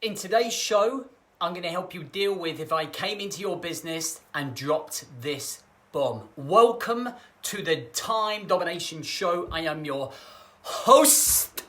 In today's show, I'm going to help you deal with if I came into your business and dropped this bomb. Welcome to the Time Domination Show. I am your host,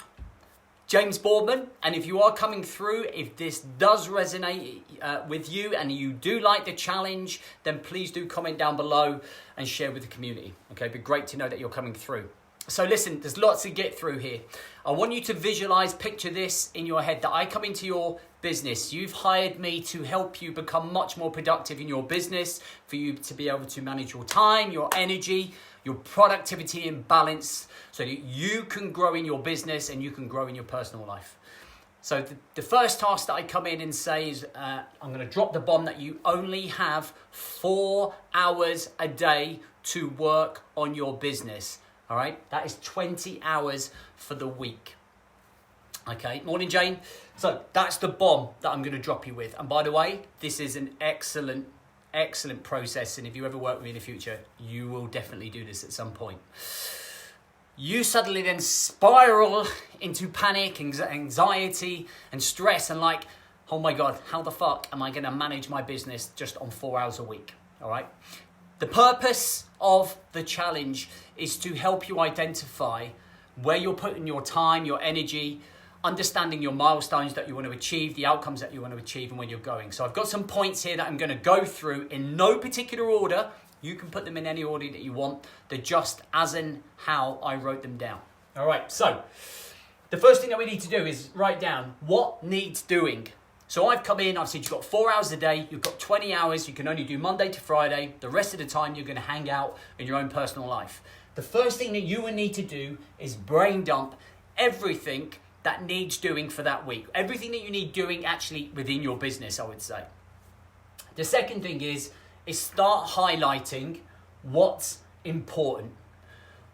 James Boardman. And if you are coming through, if this does resonate with you and you do like the challenge, then please do comment down below and share with the community. Okay, it'd be great to know that you're coming through. So listen, there's lots to get through here. I want you to visualize, picture this in your head, that I come into your business. You've hired me to help you become much more productive in your business, for you to be able to manage your time, your energy, your productivity and balance, so that you can grow in your business and you can grow in your personal life. So the first task that I come in and say is, I'm going to drop the bomb that you only have 4 hours a day to work on your business. All right, that is 20 hours for the week. Okay, morning, Jane. So that's the bomb that I'm going to drop you with. And by the way, this is an excellent process. And if you ever work with me in the future, you will definitely do this at some point. You suddenly then spiral into panic, anxiety, and stress, and like, oh my God, how the fuck am I going to manage my business just on 4 hours a week? All right. The purpose of the challenge is to help you identify where you're putting your time, your energy, understanding your milestones that you want to achieve, the outcomes that you want to achieve, and when you're going. So I've got some points here that I'm going to go through in no particular order. You can put them in any order that you want. They're just as in how I wrote them down. All right, so the first thing that we need to do is write down what needs doing. So I've come in, I've said you've got 4 hours a day, you've got 20 hours, you can only do Monday to Friday. The rest of the time you're going to hang out in your own personal life. The first thing that you will need to do is brain dump everything that needs doing for that week. Everything that you need doing actually within your business, I would say. The second thing is start highlighting what's important.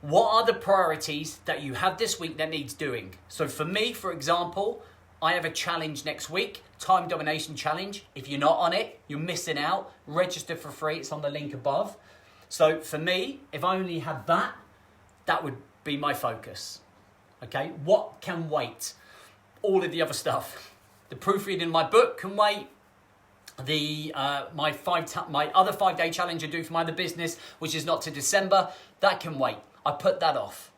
What are the priorities that you have this week that needs doing? So for me, for example, I have a challenge next week, Time Domination Challenge. If you're not on it, you're missing out. Register for free, it's on the link above. So for me, if I only had that, that would be my focus. Okay, what can wait? All of the other stuff. The proofreading in my book can wait. My other 5-day challenge I do for my other business, which is not to December, that can wait. I put that off.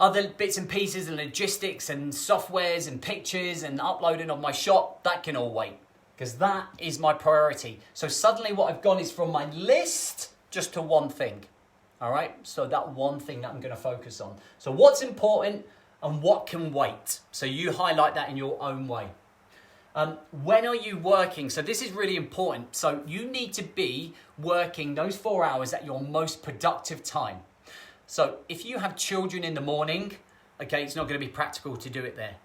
Other bits and pieces and logistics and softwares and pictures and uploading on my shop, that can all wait, because that is my priority. So suddenly what I've gone is from my list just to one thing. All right, so that one thing that I'm going to focus on. So what's important and what can wait? So you highlight that in your own way. When are you working? So this is really important. So you need to be working those 4 hours at your most productive time. So if you have children in the morning, okay, it's not going to be practical to do it there.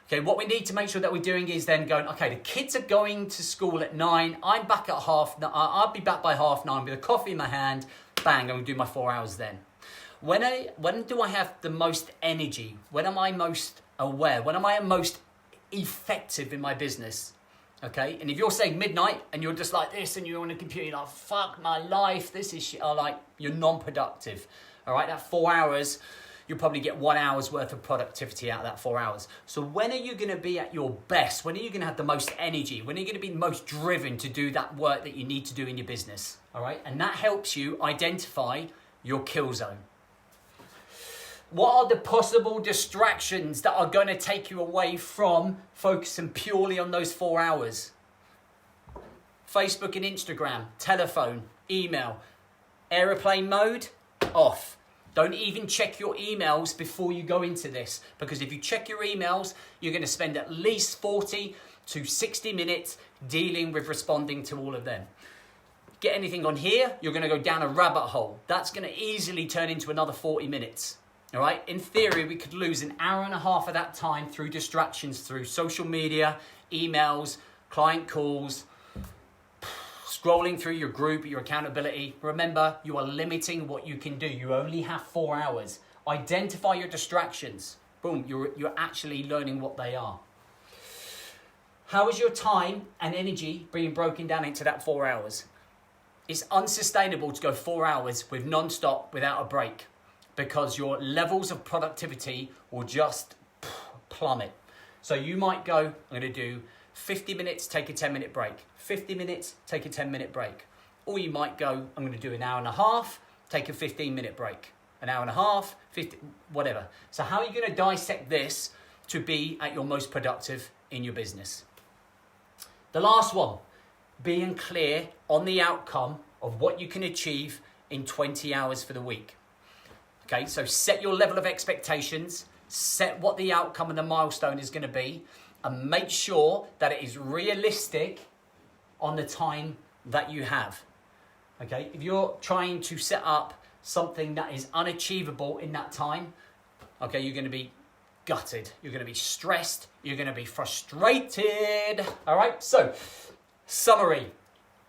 Okay, what we need to make sure that we're doing is then going, okay, the kids are going to school at 9. I'm back at I'll be back by 9:30 with a coffee in my hand. Bang, I'm going to do my 4 hours then. When do I have the most energy? When am I most aware? When am I most effective in my business? Okay, and if you're saying midnight and you're just like this and you're on the computer, you're like, fuck my life, this is shit, you're non-productive. All right, that 4 hours, you'll probably get 1 hour's worth of productivity out of that 4 hours. So when are you going to be at your best? When are you going to have the most energy? When are you going to be most driven to do that work that you need to do in your business? All right, and that helps you identify your kill zone. What are the possible distractions that are going to take you away from focusing purely on those 4 hours? Facebook and Instagram, telephone, email, airplane mode, off. Don't even check your emails before you go into this, because if you check your emails, you're going to spend at least 40 to 60 minutes dealing with responding to all of them. Get anything on here, you're going to go down a rabbit hole. That's going to easily turn into another 40 minutes. All right. In theory, we could lose an hour and a half of that time through distractions, through social media, emails, client calls, scrolling through your group, your accountability. Remember, you are limiting what you can do. You only have 4 hours. Identify your distractions. Boom, you're actually learning what they are. How is your time and energy being broken down into that 4 hours? It's unsustainable to go 4 hours with non-stop without a break, because your levels of productivity will just plummet. So you might go, I'm going to do 50 minutes, take a 10-minute break. 50 minutes, take a 10-minute break. Or you might go, I'm going to do an hour and a half, take a 15-minute break. An hour and a half, 50, whatever. So how are you going to dissect this to be at your most productive in your business? The last one, being clear on the outcome of what you can achieve in 20 hours for the week. Okay, so set your level of expectations, set what the outcome and the milestone is going to be, and make sure that it is realistic on the time that you have. Okay, if you're trying to set up something that is unachievable in that time, okay, you're going to be gutted, you're going to be stressed, you're going to be frustrated. All right, so summary.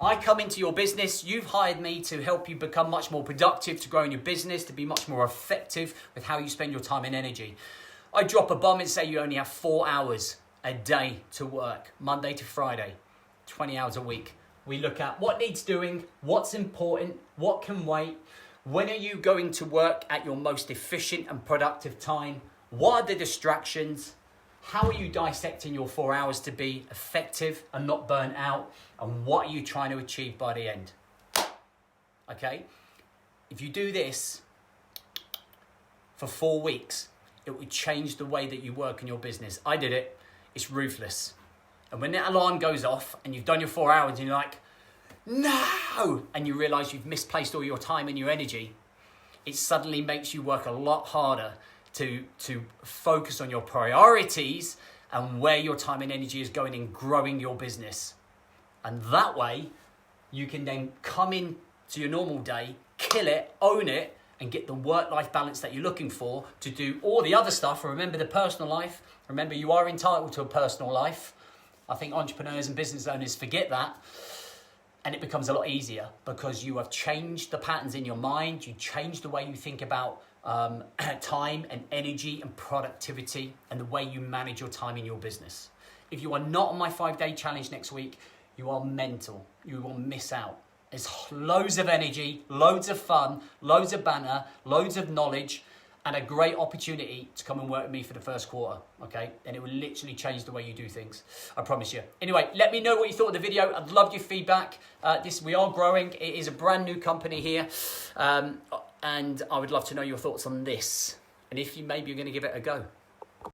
I come into your business, you've hired me to help you become much more productive, to grow in your business, to be much more effective with how you spend your time and energy. I drop a bomb and say you only have 4 hours a day to work, Monday to Friday, 20 hours a week. We look at what needs doing, what's important, what can wait, when are you going to work at your most efficient and productive time, what are the distractions, how are you dissecting your 4 hours to be effective and not burnt out, and what are you trying to achieve by the end? Okay, if you do this for 4 weeks, it will change the way that you work in your business. I did it. It's ruthless. And when that alarm goes off and you've done your 4 hours and you're like, no, and you realize you've misplaced all your time and your energy, it suddenly makes you work a lot harder to focus on your priorities and where your time and energy is going in growing your business. And that way, you can then come in to your normal day, kill it, own it, and get the work-life balance that you're looking for to do all the other stuff. Remember the personal life. Remember, you are entitled to a personal life. I think entrepreneurs and business owners forget that. And it becomes a lot easier because you have changed the patterns in your mind. You change the way you think about time and energy and productivity and the way you manage your time in your business. If you are not on my 5-day challenge next week, you are mental. You will miss out. There's loads of energy, loads of fun, loads of banter, loads of knowledge, and a great opportunity to come and work with me for the first quarter, okay? And it will literally change the way you do things, I promise you. Anyway, let me know what you thought of the video. I'd love your feedback. We are growing. It is a brand new company here, and I would love to know your thoughts on this. And if you maybe you're going to give it a go.